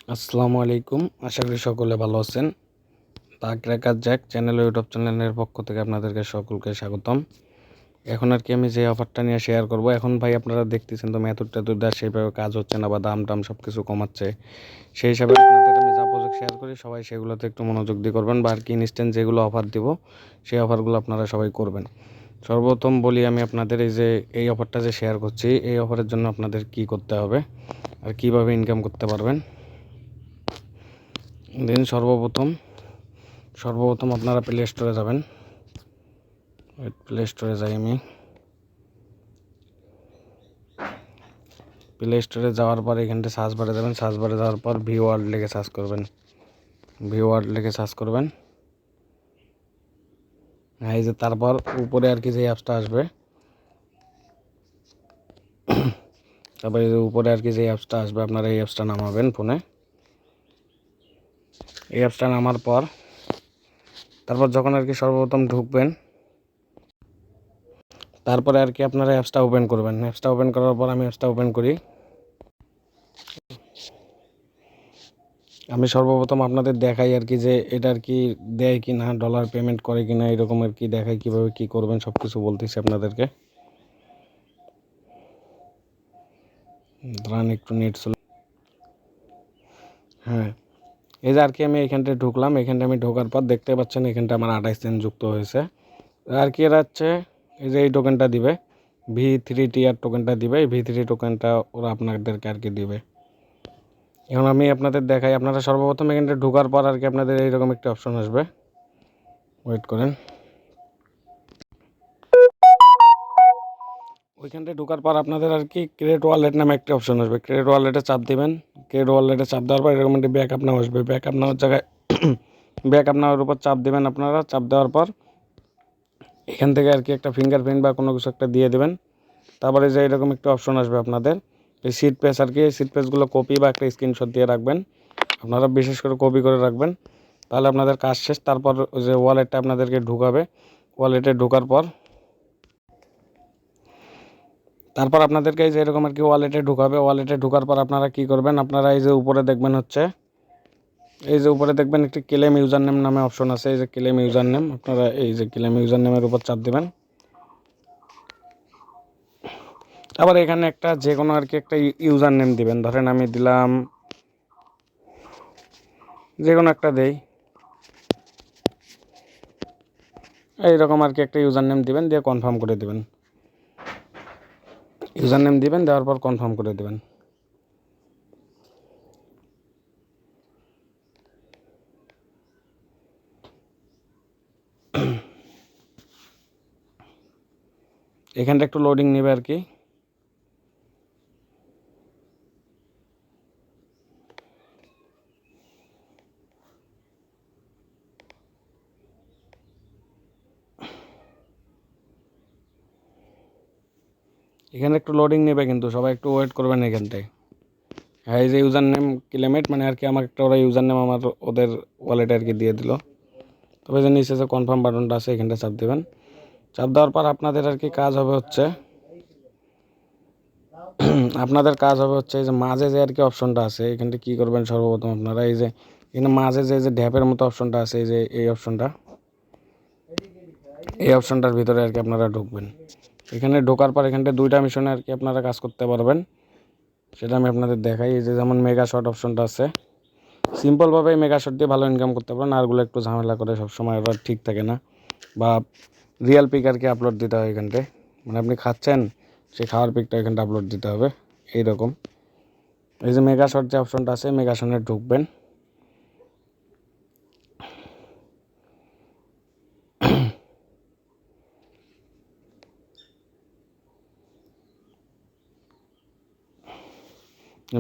আসসালামু আলাইকুম। আশা করি সকলে ভালো আছেন। The cracker Jack channel YouTube চ্যানেলের পক্ষ থেকে আপনাদেরকে সকলকে স্বাগতম। এখন আর কি আমি যে অফারটা নিয়ে শেয়ার করব, এখন ভাই আপনারা দেখতেছেন তো মেথড টেথড দেওয়া সেইভাবে কাজ হচ্ছে না বা দাম টাম সব কিছু কমাচ্ছে। সেই হিসাবে আপনাদের আমি যা প্রজেক্ট শেয়ার করি সবাই সেগুলোতে একটু মনোযোগ দিয়ে করবেন, বা আর কি ইনস্ট্যান্ট যেগুলো অফার দিব সেই অফারগুলো আপনারা সবাই করবেন। সর্বপ্রথম বলি আমি আপনাদের, এই অফারটা যে শেয়ার করছি, এই অফারের জন্য আপনাদের কি করতে হবে আর কিভাবে ইনকাম করতে পারবেন। দেন সর্বপ্রথম আপনারা প্লে স্টোরে যাবেন। প্লে স্টোরে যাই আমি। প্লে স্টোরে যাওয়ার পর এখানটা সার্চ বারে যাবেন। সার্চ বারে যাওয়ার পর ভি ওয়ার্ল্ড লিখে সার্চ করবেন। এই যে তারপর উপরে আর কি যে অ্যাপসটা আসবে, আপনারা এই অ্যাপসটা নামাবেন ফোনে। এই অ্যাপসটা নামার পর তারপর যখন আর কি সর্বপ্রথম ঢুকবেন, তারপরে আর কি আপনারা অ্যাপসটা ওপেন করবেন। অ্যাপসটা ওপেন করার পর আমি অ্যাপসটা ওপেন করি। আমি সর্বপ্রথম আপনাদের দেখাই আর কি যে এটা আর কি দেয় কি না, ডলার পেমেন্ট করে কি না, এরকম আর কি দেখাই কিভাবে কি করবেন সব কিছু বলতেছি আপনাদেরকে। দাঁড়ান একটু নেট চলে। হ্যাঁ, এই যে আর কি আমি এখানটায় ঢুকলাম। এখানটা আমি ঢোকার পর দেখতে পাচ্ছেন এখানটা আমার 28 সেন্ট যুক্ত হয়েছে। আর কি এরা হচ্ছে এই যে এই টোকেনটা দিবে, V3TR টোকেনটা দিবে। এই V3 টোকেনটা ওরা আপনাদেরকে আর কি দিবে। এখন আমি আপনাদের দেখাই। আপনারা সর্বপ্রথম এখানটা ঢোকার পর আর কি আপনাদের এইরকম একটা অপশন আসবে। ওয়েট করেন। ওইখানটায় ঢোকার পর আপনাদের আর কি ক্রিয়েট ওয়ালেট নামে একটা অপশন আসবে। ক্রিয়েট ওয়ালেটে চাপ দিবেন। ক্রিয়েট ওয়ালেটে চাপ দেওয়ার পর এরকম একটা ব্যাকআপ নাও আসবে। ব্যাকআপ নেওয়ার জায়গায় ব্যাকআপ নেওয়ার উপর চাপ দিবেন। আপনারা চাপ দেওয়ার পর এখান থেকে আর কি একটা ফিঙ্গারপ্রিন্ট বা কোনো কিছু একটা দিয়ে দেবেন। তারপরে যে এরকম একটা অপশন আসবে আপনাদের, এই সিট পেজ আর কি, এই সিট পেজগুলো কপি বা একটা স্ক্রিনশট দিয়ে রাখবেন। আপনারা বিশেষ করে কপি করে রাখবেন, তাহলে আপনাদের কাজ শেষ। তারপর ওই যে ওয়ালেটটা আপনাদেরকে ঢুকাবে। ওয়ালেটে ঢোকার পর আপনাদেরকে এই যে এরকম আর কি ওয়ালেটে ঢুকাবে। ওয়ালেটে ঢোকার পর আপনারা কি করবেন, আপনারা এই যে উপরে দেখবেন একটি ক্লেম ইউজার নেম নামে অপশন আছে। এই যে ক্লেম ইউজার নেম, আপনারা এই যে ক্লেম ইউজার নেমের উপর চাপ দিবেন। আবার এখানে একটা যে কোনো আর কি একটা ইউজার নেম দিবেন। ধরেন আমি দিলাম যে কোনো একটা দেই, এইরকম আর কি একটা ইউজার নেম দিবেন, দিয়ে কনফার্ম করে দিবেন। ইউজার নেম দিবেন, দেওয়ার পর কনফার্ম করে দিবেন। এখানটা একটু লোডিং নেবে আর কি। এখানে একটু লোডিং নেবে, কিন্তু সবাই একটু ওয়েট করবেন এখানটায়। হ্যাঁ, এই যে ইউজার নেম ক্লেমেট মানে আর কি আমার একটা ওরা ইউজার নেম আমার ওদের ওয়ালেটে আর কি দিয়ে দিল। তবে যে নিচে যে কনফার্ম বাটনটা আছে এখানটা চাপ দেবেন। চাপ দেওয়ার পর আপনাদের আর কি কাজ হবে হচ্ছে এই যে মাঝে যে আর কি অপশনটা আছে এখানটা কি করবেন, সর্বপ্রথম আপনারা এই যে এখানে মাঝে যে ড্যাপের মতো অপশনটা আছে, এই যে এই অপশনটার ভিতরে আর কি আপনারা ঢুকবেন। এখানে ঢোকার পর এখানটা দুইটা মিশনে আর কি আপনারা কাজ করতে পারবেন, সেটা আমি আপনাদের দেখাই। এই যে যেমন মেগা শট অপশনটা আছে, সিম্পলভাবে মেগা শট দিয়ে ভালো ইনকাম করতে পারেন। আরগুলো একটু ঝামেলা করে, সবসময় ওরা ঠিক থাকে না, বা রিয়েল পিক আর কি আপলোড দিতে হয় এখানটায়। মানে আপনি খাচ্ছেন, সেই খাওয়ার পিকটা এখানটা আপলোড দিতে হবে এইরকম। এই যে মেগা শট যে অপশনটা আছে, মেগা শটে ঢুকবেন।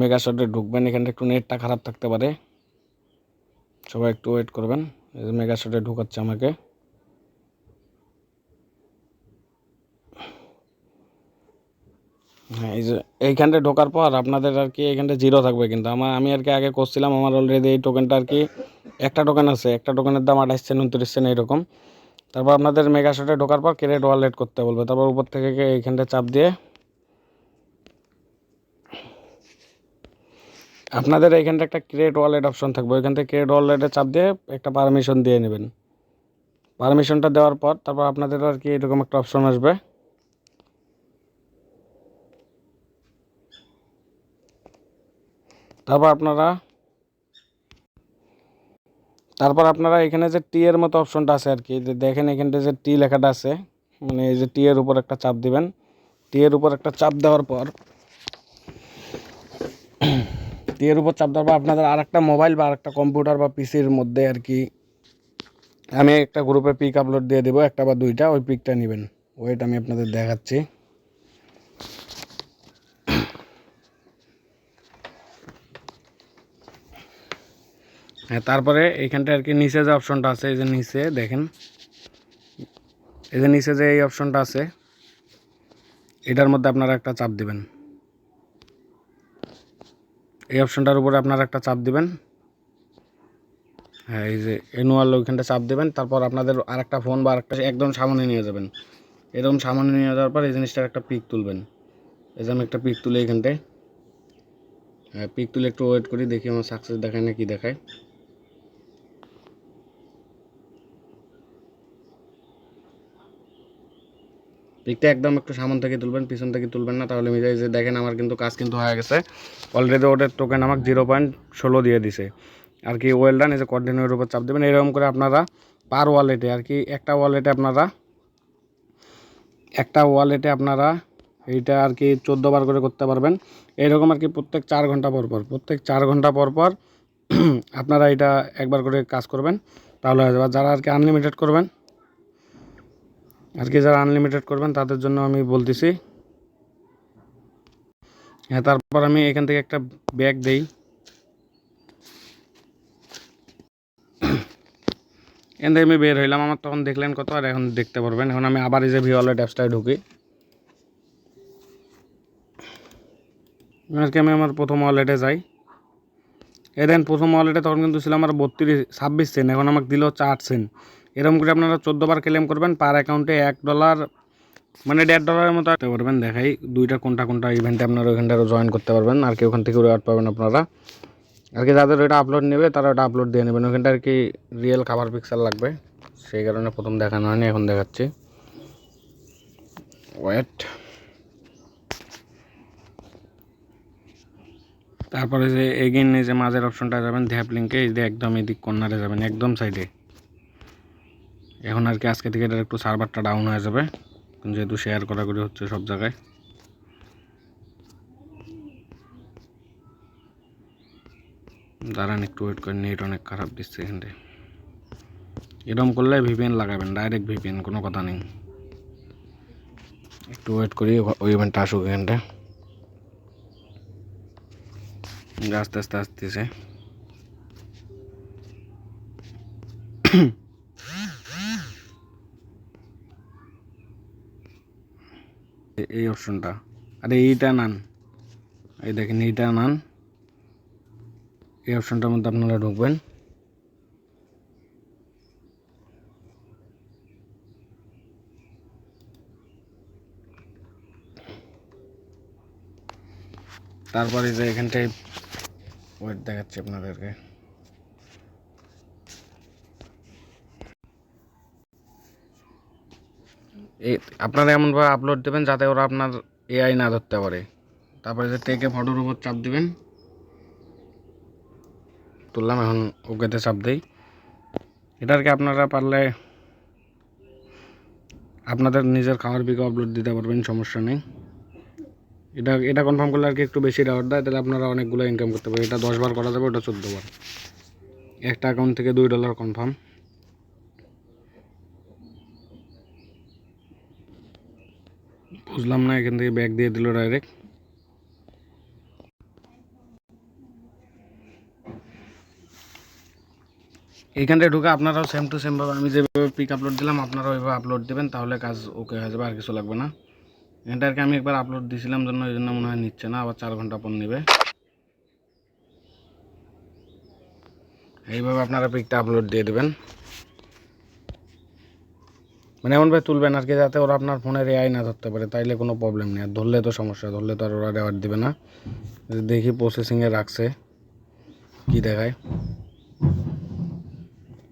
মেগা শটে ঢুকবেন। এখানটা একটু নেটটা খারাপ থাকতে পারে, সবাই একটু ওয়েট করবেন। এই যে মেগা শটে ঢুকাচ্ছে আমাকে। হ্যাঁ, এই যে এইখানটা ঢোকার পর আপনাদের আর কি এখানটা জিরো থাকবে, কিন্তু আমি আর কি আগে করছিলাম, আমার অলরেডি এই টোকেনটা আর কি একটা টোকেন আছে, একটা টোকেনের দাম 28 সেন্ট 29 সেন্ট এরকম। তারপর আপনাদের মেগা শটে ঢোকার পর ক্রেডিট ওয়ালেট করতে বলবে। তারপর উপর থেকে এইখানটা চাপ দিয়ে আপনাদের এইখানটা একটা ক্রিয়েট ওয়ালেট অপশন থাকবে, ওইখান থেকে ক্রিয়েট ওয়ালেটে চাপ দিয়ে একটা পারমিশন দিয়ে নেবেন। পারমিশনটা দেওয়ার পর তারপর আপনাদের আর কি এরকম একটা অপশন আসবে। তারপর আপনারা এখানে যে টি এর মতো অপশনটা আছে আর কি, যে দেখেন এখানটা যে টি লেখাটা আছে, মানে এই যে টি এর উপর একটা চাপ দিবেন। টি এর উপর একটা চাপ দেওয়ার পর আপনাদের আর একটা মোবাইল বা আর একটা কম্পিউটার বা পিসির মধ্যে আর কি আমি একটা গ্রুপে পিক আপলোড দিয়ে দেবো, একটা বা দুইটা, ওই পিকটা নেবেন। ওয়েট আমি আপনাদের দেখাচ্ছি। হ্যাঁ, তারপরে এইখানটা আর কি নিচে যে অপশনটা আছে, এই যে নিচে দেখেন, এই যে নিচে যে এই অপশনটা আছে, এটার মধ্যে আপনারা একটা চাপ দিবেন। এই অপশনটার উপরে আপনারা একটা চাপ দিবেন। হ্যাঁ, এই যে অ্যানুয়াল, ওইখানটা চাপ দেবেন। তারপর আপনাদের আরেকটা ফোন বা আরেকটা একদম সামনে নিয়ে যাবেন। এরকম সামনে নিয়ে যাওয়ার পর এই জিনিসটার একটা পিক তুলবেন। এই যে আমি একটা পিক তুলে এইখানটায়, হ্যাঁ, পিক তুলে একটু ওয়েট করি, দেখি আমার সাকসেস দেখায় না কি দেখায়। পিকটা একদম একটু সামন থেকে তুলবেন, পিছন থেকে তুলবেন না, তাহলে মিলে যে দেখেন আমার কিন্তু কাজ কিন্তু হয়ে গেছে অলরেডি। ওটার টোকেন আমাকে 0.16 দিয়ে দিছে আর কি। Well done. এই যে কন্টিনিউর উপর চাপ দেবেন। এরকম করে আপনারা পার ওয়ালেটে আর কি একটা ওয়ালেটে আপনারা এইটা আর কি 14 বার করে করতে পারবেন। এরকম আর কি প্রত্যেক 4 ঘন্টা পর পর আপনারা এটা একবার করে কাজ করবেন, তাহলে হয়ে যাবে। যারা আর কি আনলিমিটেড করবেন তাদের জন্য আমি বলতেছি। হ্যাঁ, তারপর আমি এখান থেকে একটা ব্যাগ দেই। এখান থেকে আমি বের হইলাম, আমার তখন দেখলেন কত, আর এখন দেখতে পারবেন। এখন আমি আবার এই যে ভি ওয়ালেট অ্যাপসটায় ঢুকি। আর কি আমি আমার প্রথম ওয়ালেটে যাই। দেন প্রথম ওয়ালেটে তখন কিন্তু ছিল আমার 26 সেন্ট, এখন আমাকে দিল হচ্ছে 8 সেন্ট। এরকম করে আপনারা 14 বার ক্লেম করবেন। পার অ্যাকাউন্টে $1 মানে $1.5 মতো আসতে পারবেন। দেখাই দুইটা কোনটা ইভেন্টে আপনারা ওইখানটা জয়েন করতে পারবেন আর কি। ওখান থেকে রিওয়ার্ড পাবেন আপনারা আর কি। যাদের ওইটা আপলোড নেবে তারা ওটা আপলোড দিয়ে নেবেন। ওইখানটা আর কি রিয়েল খাবার পিক্সেল লাগবে, সেই কারণে প্রথম দেখানো হয়নি, এখন দেখাচ্ছি। ওয়েট। তারপরে যে এগেইন এই যে মাঝের অপশনটা যাবেন, ধ্যাপ লিঙ্কে, এই যে একদম এদিক কর্নারে যাবেন, একদম সাইডে। এখন আর কি আজকে থেকে এটা একটু সার্ভারটা ডাউন হয়ে যাবে, যেহেতু শেয়ার করাকরি হচ্ছে সব জায়গায়। দাঁড়ান একটু ওয়েট করে, নেট অনেক খারাপ দিচ্ছে এখানটায়। এরকম করলে ভিপিএন লাগাবেন, ডাইরেক্ট ভিপিএন, কোনো কথা নেই। একটু ওয়েট করি, ওই ইভেন্টটা আসুক এখানটায়। আস্তে আস্তে আসতেছে। এই অপশনটা, আরে এইটা নান, এই দেখেন এইটা নান। এই অপশনটার মধ্যে আপনারা ঢুকবেন। তারপরে যে এখানটায় ওয়েট দেখাচ্ছি আপনাদেরকে। এই আপনারা এমনভাবে আপলোড দেবেন যাতে ওরা আপনার এআই না ধরতে পারে। তারপরে যে টেকে ফটোর উপর চাপ দিবেন, তুললাম, এখন ওকেতে চাপ দিই। এটা আর কি আপনারা পারলে আপনাদের নিজের খাওয়ার পিকও আপলোড দিতে পারবেন, সমস্যা নেই। এটা কনফার্ম করলে আর কি একটু বেশি রিওয়ার্ড দেয়, তাহলে আপনারা অনেকগুলো ইনকাম করতে পারেন। এটা 10 বার করা যাবে, ওটা 14 বার। একটা অ্যাকাউন্ট থেকে $2 কনফার্ম। বুঝলাম না, এখান থেকে ব্যাগ দিয়ে দিল ডাইরেক্ট। এইখানটায় ঢুকে আপনারাও সেম টু সেমভাবে আমি যেভাবে পিক আপলোড দিলাম আপনারাও ওইভাবে আপলোড দেবেন, তাহলে কাজ ওকে হয়ে যাবে, আর কিছু লাগবে না। এটা আর কি আমি একবার আপলোড দিয়েছিলাম জন্য এই জন্য মনে হয় নিচ্ছে না, আবার 4 ঘন্টা পর নেবে। এইভাবে আপনারা পিকটা আপলোড দিয়ে দেবেন, মানে এমনভাবে তুলবেন আর কি যাতে ওরা আপনার ফোনের এআই না ধরতে পারে, তাইলে কোনো প্রবলেম নেই। আর ধরলে তো সমস্যা, ধরলে তো আর ওরা রেওয়ার্ড দেবে না। দেখি প্রসেসিংয়ে রাখছে, কি দেখায়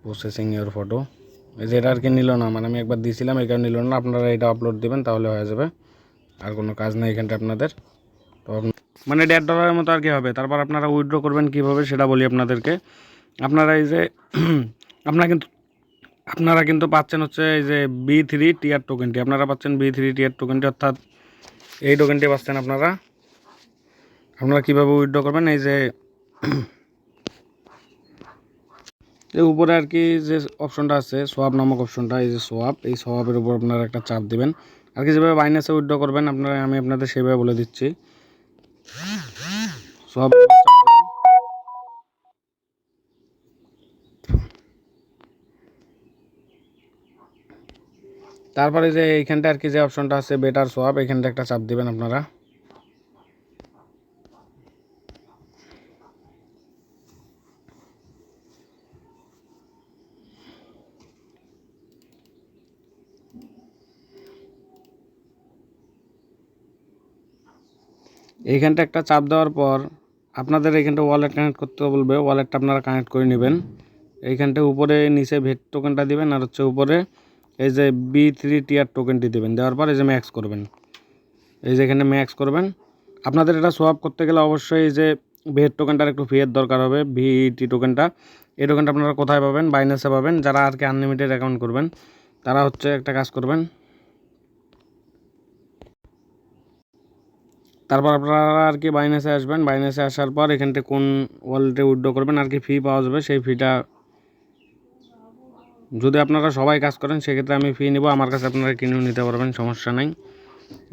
প্রসেসিং ইওর ফটো, এই যে এটা আর কি নিল না, মানে আমি একবার দিয়েছিলাম এই কারণে নিল না। আপনারা এটা আপলোড দেবেন তাহলে হয়ে যাবে, আর কোনো কাজ নেই এখানটা আপনাদের। তো মানে $1.5 মতো আর কি হবে। তারপর আপনারা উইথড্র করবেন কীভাবে সেটা বলি আপনাদেরকে। আপনারা এই যে আপনারা কিন্তু পাচ্ছেন হচ্ছে এই যে B3 টিয়ার টোকেনটি, আপনারা পাচ্ছেন B3 টিয়ার টোকেনটি, অর্থাৎ এই টোকেনটি পাচ্ছেন আপনারা। কীভাবে উইথড্র করবেন, এই যে উপরে আর কি যে অপশনটা আছে সোয়াপ নামক অপশনটা, এই যে সোয়াপ, এই সোয়াপের উপর আপনারা একটা চাপ দিবেন আর কি। যেভাবে বাইন্যান্সে উইথড্র করবেন আমি আপনাদের সেভাবে বলে দিচ্ছি। সোয়াপ তারপরে যে এইখানটা আর কি যে অপশনটা আছে বেটার সোয়াপ, এইখানটা একটা চাপ দিবেন আপনারা। এইখানটা একটা চাপ দেওয়ার পর আপনাদের এইখানটা ওয়ালেট কানেক্ট করতে বলবে, ওয়ালেটটা আপনারা কানেক্ট করে নেবেন। এইখানটা উপরে নিচে ভেট টোকেনটা দিবেন, আর হচ্ছে উপরে এই যে B3 টিয়ার টোকেনটি দেবেন। দেওয়ার পর এই যে ম্যাক্স করবেন, এই যে এখানে ম্যাক্স করবেন। আপনাদের এটা সোয়াপ করতে গেলে অবশ্যই এই যে ভেট টোকেনটার একটু ফি এর দরকার হবে, VT টোকেনটা। এই টোকেনটা আপনারা কোথায় পাবেন? বাইন্যান্সে পাবেন। যারা আর কি আনলিমিটেড অ্যাকাউন্ট করবেন তারা হচ্ছে একটা কাজ করবেন, তারপর আপনারা আর কি বাইন্যান্সে আসবেন। বাইন্যান্সে আসার পর এখানটা কোন ওয়ালেটে উইথড্র করবেন আর কি ফি পাওয়া যাবে, সেই ফিটা যদি আপনারা সবাই কাজ করেন সেক্ষেত্রে আমি ফি নিব, আমার কাছে আপনারা কিনেও নিতে পারবেন, সমস্যা নাই।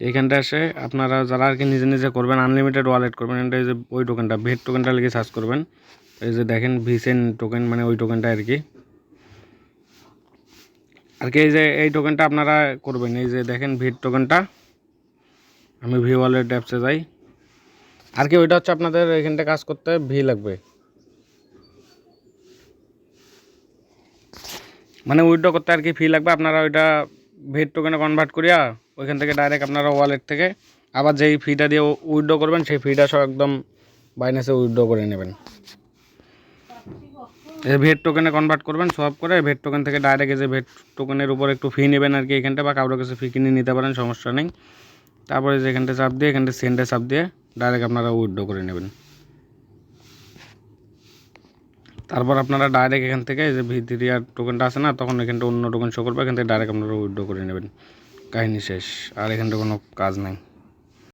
এইখানটা এসে আপনারা যারা আর কি নিজে নিজে করবেন আনলিমিটেড ওয়ালেট করবেন, এটা এই যে ওই টোকেনটা ভেট টোকেনটা লিখে সার্চ করবেন। এই যে দেখেন ভিসেন টোকেন, মানে ওই টোকেনটা আর কি। এই যে এই টোকেনটা আপনারা করবেন, এই যে দেখেন ভিট টোকেনটা। আমি ভি ওয়ালেট অ্যাপসে যাই আর কি। ওইটা হচ্ছে আপনাদের এখানটা কাজ করতে ভি লাগবে, মানে উইথড্র করতে আর কি ফি লাগবে। আপনারা ওইটা ভেট টোকেনে কনভার্ট করিয়া ওইখান থেকে ডাইরেক্ট আপনারা ওয়ালেট থেকে আবার যেই ফিটা দিয়ে উইথড্র করবেন সেই ফিটা সব একদম বাইন্যান্সে উইথড্র করে নেবেন। এই ভেট টোকেনে কনভার্ট করবেন সব করে, ভেট টোকেন থেকে ডাইরেক্ট এই যে ভেট টোকেনের উপর একটু ফি নেবেন আর কি এখানটা, বা কারোর কাছে ফি কিনে নিতে পারেন, সমস্যা নেই। তারপরে যে এখানটা চাপ দিয়ে এখানটা সেন্ডে চাপ দিয়ে ডাইরেক্ট আপনারা উইথড্র করে নেবেন। তারপর আপনারা ডাইরেক্ট এখান থেকে যে V3 টোকেনটা আছে না, তখন এখানটা অন্য টোকেন শো করবে, এখান থেকে ডাইরেক্ট আপনারা উইথড্র করে নেবেন, কাহিনী শেষ। আর এখানটা কোনো কাজ নাই।